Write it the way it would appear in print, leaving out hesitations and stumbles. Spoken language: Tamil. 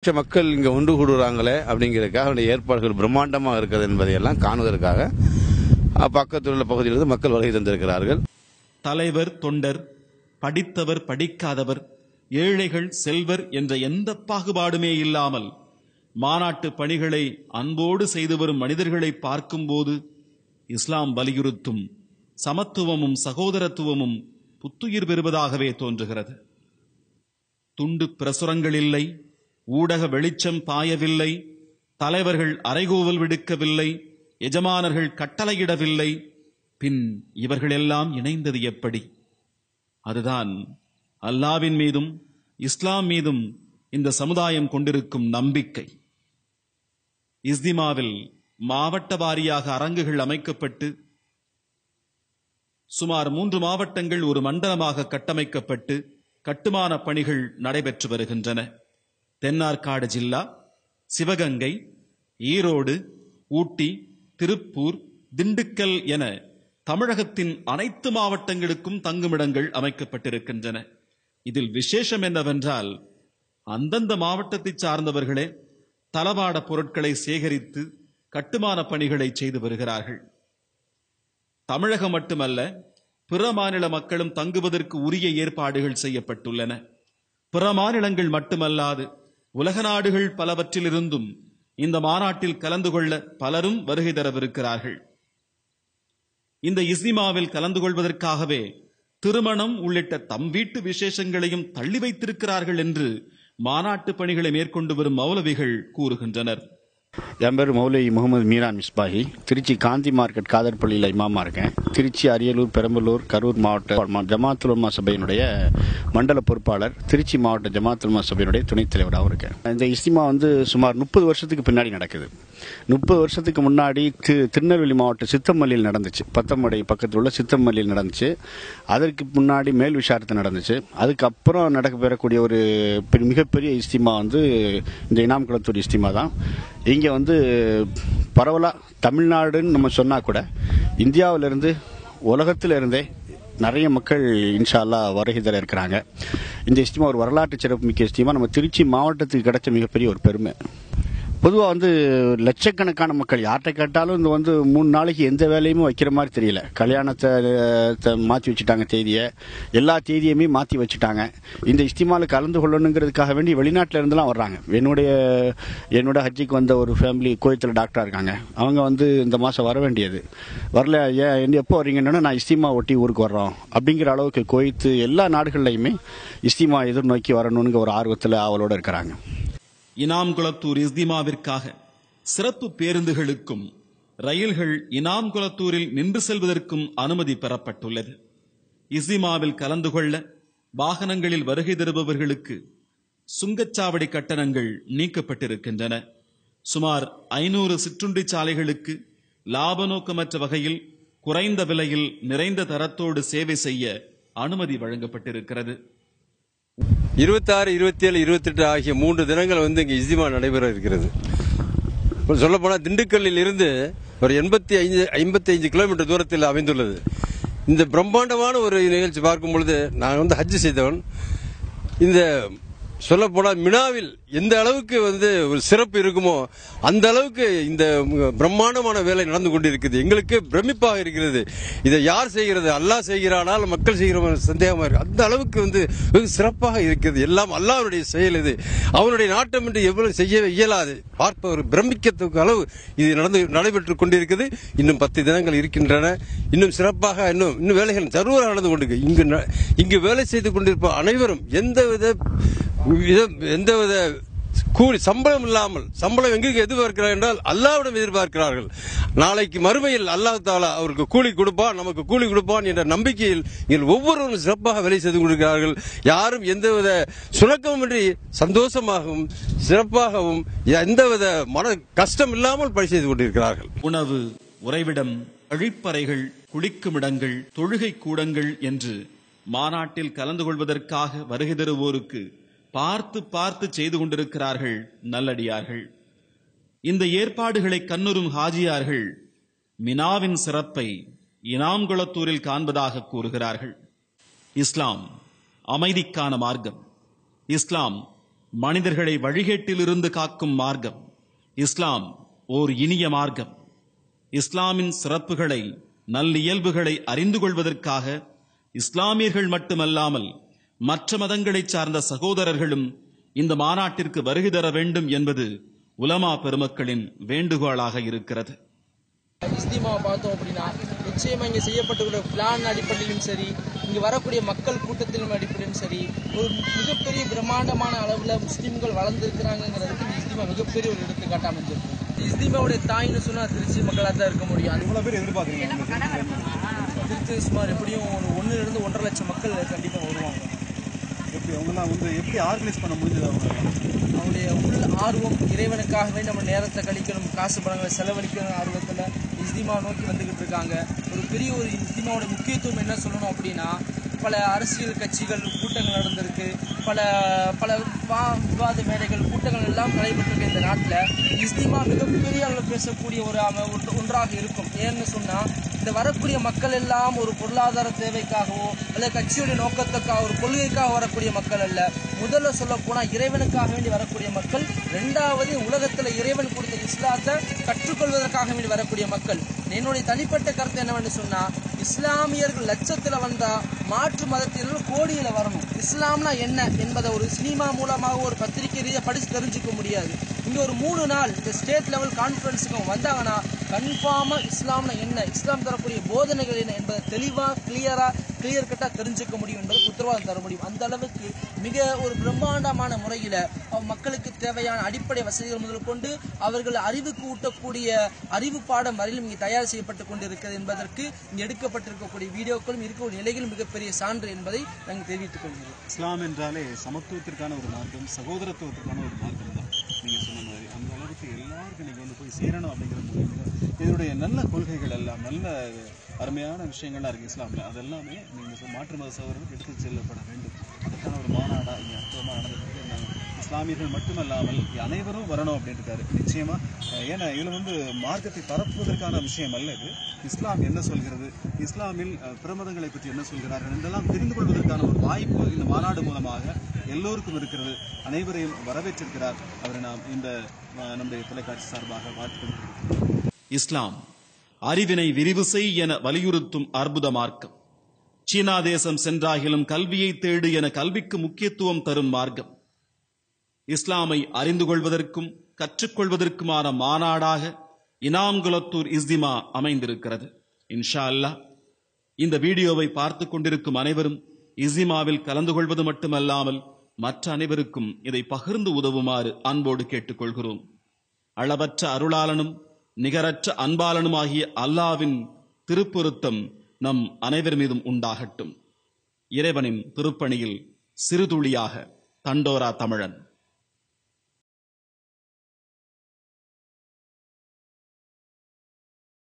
மக்கள் இங்க ஒன்று கூடுறாங்களே அப்படிங்கிறதுக்காக அவருடைய ஏற்பாடுகள் பிரம்மாண்டமாக இருக்கிறது என்பதையெல்லாம் காணுவதற்காக பக்கத்தில் உள்ள பகுதியிலிருந்து மக்கள் வருகை தந்திருக்கிறார்கள். தலைவர், தொண்டர், படித்தவர், படிக்காதவர், ஏழைகள், செல்வர் என்ற எந்த பாகுபாடுமே இல்லாமல் மாநாட்டு பணிகளை அன்போடு செய்து வரும் மனிதர்களை பார்க்கும்போது இஸ்லாம் வலியுறுத்தும் சமத்துவமும் சகோதரத்துவமும் புத்துயிர் பெறுவதாகவே தோன்றுகிறது. துண்டு பிரசுரங்கள் இல்லை, ஊடக வெளிச்சம் பாயவில்லை, தலைவர்கள் அறைகூவல் விடுக்கவில்லை, எஜமானர்கள் கட்டளையிடவில்லை. பின் இவர்களெல்லாம் இணைந்தது எப்படி? அதுதான் அல்லாவின் மீதும் இஸ்லாம் மீதும் இந்த சமுதாயம் கொண்டிருக்கும் நம்பிக்கை. இஸ்திமாவில் மாவட்ட வாரியாக அரங்குகள் அமைக்கப்பட்டு சுமார் 3 மாவட்டங்கள் ஒரு மண்டலமாக கட்டமைக்கப்பட்டு கட்டுமான பணிகள் நடைபெற்று வருகின்றன. தென்னார்காடு ஜில்லா, சிவகங்கை, ஈரோடு, ஊட்டி, திருப்பூர், திண்டுக்கல் என தமிழகத்தின் அனைத்து மாவட்டங்களுக்கும் தங்குமிடங்கள் அமைக்கப்பட்டிருக்கின்றன. இதில் விசேஷம் என்னவென்றால் அந்தந்த மாவட்டத்தை சார்ந்தவர்களே தளவாட பொருட்களை சேகரித்து கட்டுமான பணிகளை செய்து வருகிறார்கள். தமிழகம் மட்டுமல்ல, பிற மாநில மக்களும் தங்குவதற்கு உரிய ஏற்பாடுகள் செய்யப்பட்டுள்ளன. பிற மாநிலங்கள் மட்டுமல்லாது உலக நாடுகள் பலவற்றிலிருந்தும் இந்த மாநாட்டில் கலந்து கொள்ள பலரும் வருகை தரவிருக்கிறார்கள். இந்த இஸ்திமாவில் கலந்து கொள்வதற்காகவே திருமணம் உள்ளிட்ட தம் வீட்டு விசேஷங்களையும் தள்ளி வைத்திருக்கிறார்கள் என்று மாநாட்டு பணிகளை மேற்கொண்டு வரும் மௌலவிகள் கூறுகின்றனர். என் பேர் மௌலவி முகமது மீரான் மிஸ்பாஹி. திருச்சி காந்தி மார்க்கெட் காதர்பள்ளியில் இமாமா இருக்கேன். திருச்சி, அரியலூர், பெரம்பலூர், கரூர் மாவட்ட ஜமாத்துல் உலமா சபையினுடைய மண்டல பொறுப்பாளர், திருச்சி மாவட்ட ஜமாத்துல் உலமா சபையினுடைய துணைத் தலைவராகவும் இருக்கேன். இந்த இஸ்திமா சுமார் 30 வருஷத்துக்கு பின்னாடி நடக்குது. 30 வருஷத்துக்கு முன்னாடி திருநெல்வேலி மாவட்டம் சித்தமல்லியில் நடந்துச்சு. பத்தமடை பக்கத்தில் உள்ள சித்தமல்லியில் நடந்துச்சு. அதற்கு முன்னாடி மேல் விசாரத்தை நடந்துச்சு. அதுக்கப்புறம் நடக்கப்பெறக்கூடிய ஒரு மிகப்பெரிய இஸ்திமா இந்த இனாம் குளத்தூர் இஸ்திமா தான். இங்கே பரவலாக தமிழ்நாடுன்னு நம்ம சொன்னால் கூட இந்தியாவிலிருந்து உலகத்திலிருந்தே நிறைய மக்கள் இன்ஷா அல்லாஹ் வருகை தர இருக்கிறாங்க. இந்த இஸ்திமா ஒரு வரலாற்று சிறப்புமிக்க இஸ்திமா. நம்ம திருச்சி மாவட்டத்துக்கு கிடைச்ச மிகப்பெரிய ஒரு பெருமை. பொதுவாக லட்சக்கணக்கான மக்கள் யார்கிட்ட கேட்டாலும் 3 நாளைக்கு எந்த வேலையுமே வைக்கிற மாதிரி தெரியல. கல்யாணத்தை மாற்றி வச்சுட்டாங்க, தேதியை எல்லா தேதியுமே மாற்றி வச்சுட்டாங்க. இந்த இஸ்திமாவில் கலந்து கொள்ளணுங்கிறதுக்காக வேண்டி வெளிநாட்டில் இருந்தெல்லாம் வர்றாங்க. என்னோட ஹஜ்ஜிக்கு வந்த ஒரு ஃபேமிலி கோயத்தில் டாக்டராக இருக்காங்க. அவங்க இந்த மாதம் வர வேண்டியது, வரல. எப்போ வரீங்கன்னா நான் இஸ்திமா ஒட்டி ஊருக்கு வர்றோம் அப்படிங்கிற அளவுக்கு கோயத்து எல்லா நாடுகள்லையுமே இஸ்திமா எதிர்நோக்கி வரணுங்கிற ஒரு ஆர்வத்தில் அவளோட இருக்கிறாங்க. இனாம் குளத்தூர் இஸ்திமாவிற்காக சிறப்பு பேருந்துகளுக்கும் ரயில்கள் இனாம் குளத்தூரில் நின்று செல்வதற்கும் அனுமதி பெறப்பட்டுள்ளது. இஸ்திமாவில் கலந்து கொள்ள வாகனங்களில் வருகை தருபவர்களுக்கு சுங்கச்சாவடி கட்டணங்கள் நீக்கப்பட்டிருக்கின்றன. சுமார் 500 சிற்றுண்டி சாலைகளுக்கு லாப நோக்கமற்ற வகையில் குறைந்த விலையில் நிறைந்த தரத்தோடு சேவை செய்ய அனுமதி வழங்கப்பட்டிருக்கிறது. 26, 27, 28 ஆகிய 3 தினங்கள் இங்கே இஸ்திமா நடைபெற இருக்கிறது. சொல்லப்போனால் திண்டுக்கல்லில் இருந்து ஒரு 85 கிலோமீட்டர் தூரத்தில் அமைந்துள்ளது. இந்த பிரம்மாண்டமான ஒரு நிகழ்ச்சி பார்க்கும் பொழுது நான் ஹஜ் செய்தவன். இந்த சொல்லப்போனால் மினாவில் எந்த அளவுக்கு ஒரு சிறப்பு இருக்குமோ அந்த அளவுக்கு இந்த பிரம்மாண்டமான வேலை நடந்து கொண்டிருக்குது. எங்களுக்கு பிரமிப்பாக இருக்கிறது. இதை யார் செய்கிறது? அல்லாஹ் செய்கிறானால் மக்கள் செய்கிற சந்தேகமாக இருக்கு. அந்த அளவுக்கு வெகு சிறப்பாக இருக்கிறது. எல்லாம் அல்லாஹ்வுடைய செயல். இது அவனுடைய நாட்டம் என்று எவ்வளவு செய்ய இயலாது. பார்ப்பவர் பிரமிக்கத்தக்க அளவு இது நடைபெற்றுக் கொண்டிருக்கிறது. இன்னும் 10 தினங்கள் இருக்கின்றன. இன்னும் சிறப்பாக இன்னும் வேலைகள் சர்வராக நடந்து கொண்டிருக்கு. இங்கு வேலை செய்து கொண்டிருப்ப அனைவரும் எந்தவித கூலி சம்பளம் இல்லாமல், சம்பளம் எங்களுக்கு எதிர்பார்க்கிறார்கள் என்றால் அல்லாஹ்விடம் எதிர்பார்க்கிறார்கள். நாளைக்கு மறுமையில் அல்லாஹ் தஆலா அவருக்கு கூலி கொடுப்பான், நமக்கு கூலி கொடுப்பான் என்ற நம்பிக்கையில் ஒவ்வொருவரும் சிறப்பாக வேலை செய்து கொண்டிருக்கிறார்கள். யாரும் எந்தவித சுணக்கமின்றி சந்தோஷமாகவும் சிறப்பாகவும் எந்தவித மன கஷ்டம் இல்லாமல் பணி செய்து கொண்டிருக்கிறார்கள். உணவு, உறைவிடம், கழிப்பறைகள், குளிக்குமிடங்கள், தொழுகை கூடங்கள் என்று மாநாட்டில் கலந்து கொள்வதற்காக வருகை தருவோருக்கு பார்த்து செய்து கொண்டிருக்கிறார்கள் நல்லடியார்கள். இந்த ஏற்பாடுகளை கண்ணுறும் ஹாஜியார்கள் மினாவின் சிறப்பை இனாம் குளத்தூரில் காண்பதாக கூறுகிறார்கள். இஸ்லாம் அமைதிக்கான மார்க்கம். இஸ்லாம் மனிதர்களை வழிகேட்டிலிருந்து காக்கும் மார்க்கம். இஸ்லாம் ஓர் இனிய மார்க்கம். இஸ்லாமின் சிறப்புகளை, நல்லியல்புகளை அறிந்து கொள்வதற்காக இஸ்லாமியர்கள் மட்டுமல்லாமல் மற்ற மதங்களைச் சார்ந்த சகோதரர்களும் இந்த மாநாட்டிற்கு வருகை தர வேண்டும் என்பது உலமா பெருமக்களின் வேண்டுகோளாக இருக்கிறது. இஸ்திமாவை பார்த்தோம் அப்படின்னா நிச்சயமா இங்க செய்யப்பட்டுள்ள பிளான் அடிப்படையிலும் சரி, இங்கு வரக்கூடிய மக்கள் கூட்டத்திலும் அடிப்படையிலும் சரி, ஒரு மிகப்பெரிய பிரம்மாண்டமான அளவுல முஸ்லிம்கள் வளர்ந்துருக்கிறாங்கிறதுக்கு இந்த இஸ்திமா மிகப்பெரிய ஒரு எடுத்துக்காட்டு அமைஞ்சிருக்கும். இஸ்திமாவுடைய தாய்னு சொன்னா திருச்சி மக்களாக தான் இருக்க முடியும். அது இவ்வளவு பேர் எதிர்பார்க்குறீங்க. திருச்சி சுமார் எப்படியும் 1-1.5 லட்சம் மக்கள் கண்டிப்பா வருவாங்க. எப்படி அவங்களாம் எப்படி ஆர்கனைஸ் பண்ண முடிஞ்சது? அவங்களுடைய உள் ஆர்வம், இறைவனுக்காகவே நம்ம நேரத்தை கழிக்கணும், காசு பணங்களை செலவழிக்கணும் ஆர்வத்தில் இஸ்திமா நோக்கி வந்துகிட்டு இருக்காங்க. ஒரு பெரிய ஒரு இஸ்திமாவோட முக்கியத்துவம் என்ன சொல்லணும் அப்படின்னா, பல அரசியல் கட்சிகள் கூட்டங்கள் நடந்திருக்கு, பல பல விவாத மேடைகள் கூட்டங்கள் எல்லாம் நடைபெற்றிருக்க இந்த நாட்டில் இஸ்திமா மிகப்பெரிய அளவில் பேசக்கூடிய ஒன்றாக இருக்கும். ஏன்னு சொன்னால், இந்த வரக்கூடிய மக்கள் எல்லாம் ஒரு பொருளாதார தேவைக்காகவோ அல்லது கட்சியுடைய நோக்கத்துக்காக, ஒரு கொள்கைக்காக வரக்கூடிய மக்கள் அல்ல. முதல்ல சொல்ல போனால் இறைவனுக்காக வேண்டி வரக்கூடிய மக்கள். 2வது, உலகத்தில் இறைவன் கொடுத்த இஸ்லாத்தை கற்றுக்கொள்வதற்காக வேண்டி வரக்கூடிய மக்கள். என்னுடைய தனிப்பட்ட கருத்து என்னவென்று சொன்னா, இஸ்லாமியர்கள் லட்சத்தில் வந்தா மாற்று மதத்தினர் கோடியில வரணும். இஸ்லாம்னா என்ன என்பதை ஒரு சினிமா மூலமாக, ஒரு பத்திரிகை ரீதியாக படிச்சு தெரிஞ்சுக்க முடியாது. இங்க ஒரு 3 நாள் இந்த ஸ்டேட் லெவல் கான்ஃபரன்ஸுக்கு வந்தாங்கன்னா கன்ஃபார்மா இஸ்லாம்னா என்ன, இஸ்லாம் தரக்கூடிய போதனைகள் என்ன என்பதை தெளிவா கிளியர் கட்டா தெரிஞ்சுக்க முடியும் என்பதை உத்தரவாதம் தர முடியும். அந்த அளவுக்கு மிக ஒரு பிரம்மாண்டமான முறையில மக்களுக்கு தேவையான அடிப்படை வசதிகள் முதல் கொண்டு அவர்கள் அறிவுக்கு ஊட்டக்கூடிய அறிவு பாடம் வரையிலும் இங்கே தயார் செய்யப்பட்டுக் கொண்டிருக்கிறது என்பதற்கு இங்கு எடுக்கப்பட்டிருக்கக்கூடிய வீடியோக்களும் இருக்கக்கூடிய நிலைகளும் மிகப்பெரிய சான்று என்பதை நாங்கள் தெரிவித்துக் கொள்கிறோம். இஸ்லாம் என்றாலே சமத்துவத்திற்கான ஒரு மார்க்கம், சகோதரத்துவத்திற்கான ஒரு மார்க்கம் தான். நீங்க சொன்ன மாதிரி அந்த அளவுக்கு எல்லாருக்கும் நீங்க போய் சேரணும் அப்படிங்கிற மூலியமாக இதனுடைய நல்ல கொள்கைகள் எல்லாம், நல்ல அருமையான விஷயங்கள்லாம் இருக்கு இஸ்லாமில். அதெல்லாமே நீங்கள் மாற்று மத சகோதரர்களுக்கு எடுத்து செல்லப்பட வேண்டும். அதுக்கான ஒரு மாநாடா இங்கே அற்புதமாக நடந்துட்டு இஸ்லாமியர்கள் மட்டுமல்லாமல் அனைவரும் வரணும் அப்படின்னு இருக்காரு. நிச்சயமா, ஏன்னா இதில் மார்க்கத்தை பரப்புவதற்கான விஷயம் அல்ல இது. இஸ்லாம் என்ன சொல்கிறது, இஸ்லாமில் பிரமதங்களை பற்றி என்ன சொல்கிறார்கள் என்றெல்லாம் தெரிந்து கொள்வதற்கான ஒரு வாய்ப்பு இந்த மாநாடு மூலமாக எல்லோருக்கும் இருக்கிறது. அனைவரையும் வரவேற்றிருக்கிறார். அவரை நாம் இந்த நம்முடைய தொலைக்காட்சி சார்பாக வாழ்த்து. இஸ்லாம் அறிவினை விரிவு செய் என வலியுறுத்தும் அற்புத மார்க்கம். சீனா தேசம் சென்றாகிலும் கல்வியை தேடு என கல்விக்கு முக்கியத்துவம் தரும் மார்க்கம். இஸ்லாமை அறிந்து கொள்வதற்கும் கற்றுக்கொள்வதற்குமான மாநாடாக இனாம்குளத்தூர் இஸ்திமா அமைந்திருக்கிறது. இன்ஷா அல்லாஹ் இந்த வீடியோவை பார்த்து கொண்டிருக்கும் அனைவரும் இஸ்திமாவில் கலந்து கொள்வது மட்டுமல்லாமல் மற்ற அனைவருக்கும் இதை பகிர்ந்து உதவுமாறு அன்போடு கேட்டுக்கொள்கிறோம். அளவற்ற அருளாளனும் நிகரற்ற அன்பாளனுமாகிய அல்லாவின் திருப்பொருத்தம் நம் அனைவர் மீதும் உண்டாகட்டும். இறைவனின் திருப்பணியில் சிறுதுளியாக தண்டோரா தமிழன்.